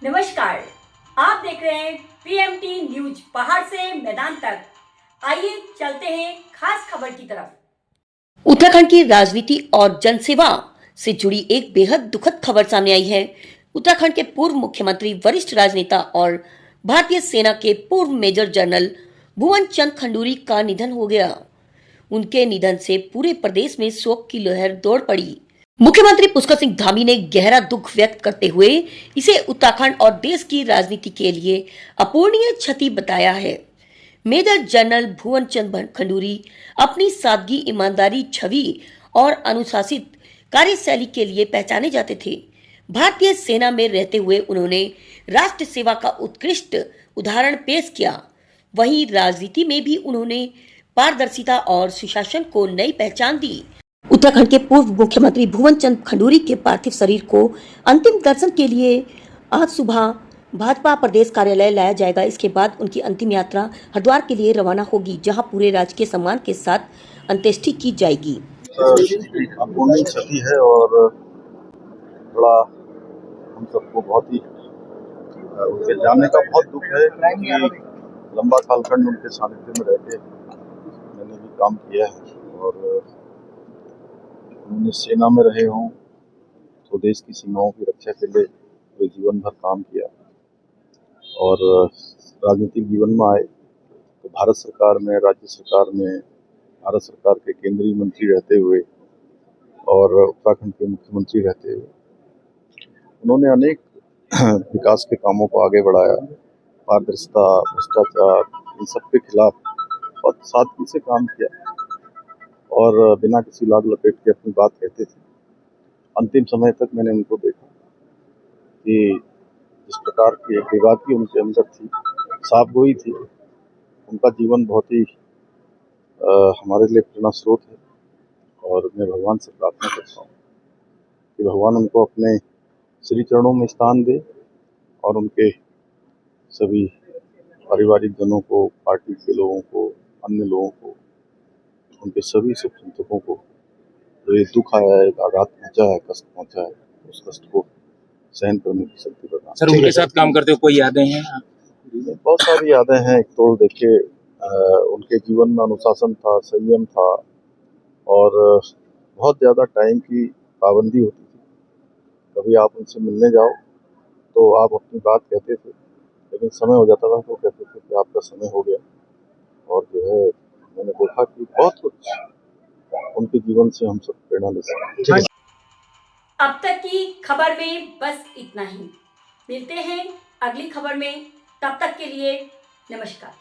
नमस्कार, आप देख रहे हैं पीएमटी न्यूज पहाड़ से मैदान तक। आइए चलते हैं खास खबर की तरफ। उत्तराखंड की राजनीति और जनसेवा से जुड़ी एक बेहद दुखद खबर सामने आई है। उत्तराखंड के पूर्व मुख्यमंत्री, वरिष्ठ राजनेता और भारतीय सेना के पूर्व मेजर जनरल भुवन चंद खंडूरी का निधन हो गया। उनके निधन से पूरे प्रदेश में शोक की लहर दौड़ पड़ी। मुख्यमंत्री पुष्कर सिंह धामी ने गहरा दुख व्यक्त करते हुए इसे उत्तराखंड और देश की राजनीति के लिए अपूरणीय क्षति बताया है। मेजर जनरल भुवन चंद खंडूरी अपनी सादगी, ईमानदारी, छवि और अनुशासित कार्यशैली के लिए पहचाने जाते थे। भारतीय सेना में रहते हुए उन्होंने राष्ट्र सेवा का उत्कृष्ट उदाहरण पेश किया। वहीं राजनीति में भी उन्होंने पारदर्शिता और सुशासन को नई पहचान दी। उत्तराखंड के पूर्व मुख्यमंत्री भुवन चंद खंडूरी के पार्थिव शरीर को अंतिम दर्शन के लिए आज सुबह भाजपा प्रदेश कार्यालय लाया जाएगा। इसके बाद उनकी अंतिम यात्रा हरिद्वार के लिए रवाना होगी, जहां पूरे राजकीय सम्मान के साथ अंत्येष्टि की जाएगी। अपूर्णीय क्षति है और बड़ा हम सबको बहुत ही उनके जाने का बहुत दुख है, क्योंकि लंबा कालखंड उनके सानिध्य में रहते मैंने भी काम किया है और उन्होंने सेना में रहे हों तो देश की सीमाओं की रक्षा के लिए वे जीवन भर काम किया और राजनीतिक जीवन में आए तो भारत सरकार में, राज्य सरकार में, भारत सरकार के केंद्रीय मंत्री रहते हुए और उत्तराखंड के मुख्यमंत्री रहते हुए उन्होंने अनेक विकास के कामों को आगे बढ़ाया। पारदर्शिता, भ्रष्टाचार, इन सब के खिलाफ बहुत सादगी से काम किया और बिना किसी लाग लपेट के अपनी बात कहते थे। अंतिम समय तक मैंने उनको देखा कि जिस प्रकार की एक विवादी उनके अंदर थी, साफगोई थी, उनका जीवन बहुत ही हमारे लिए प्रेरणा स्रोत है और मैं भगवान से प्रार्थना करता हूँ कि भगवान उनको अपने श्री चरणों में स्थान दे और उनके सभी पारिवारिक जनों को, पार्टी के लोगों को, अन्य लोगों को, उनके सभी शुभचिंतकों को जो ये दुख आया है, आघात पहुंचा है, कष्ट पहुंचा है, उस कष्ट को सहन करने की शक्ति प्रदान। सर, उनके साथ काम करते हुए कोई यादें हैं? बहुत सारी यादें हैं। एक तो देखिए, उनके जीवन में अनुशासन था, संयम था और बहुत ज़्यादा टाइम की पाबंदी होती थी। कभी आप उनसे मिलने जाओ तो आप अपनी बात कहते थे, लेकिन समय हो जाता था तो कहते थे कि आपका समय हो गया। और जो है, मैंने देखा कि बहुत कुछ उनके जीवन से हम सब प्रेरणा ले सकते हैं। अब तक की खबर में बस इतना ही। मिलते हैं अगली खबर में, तब तक के लिए नमस्कार।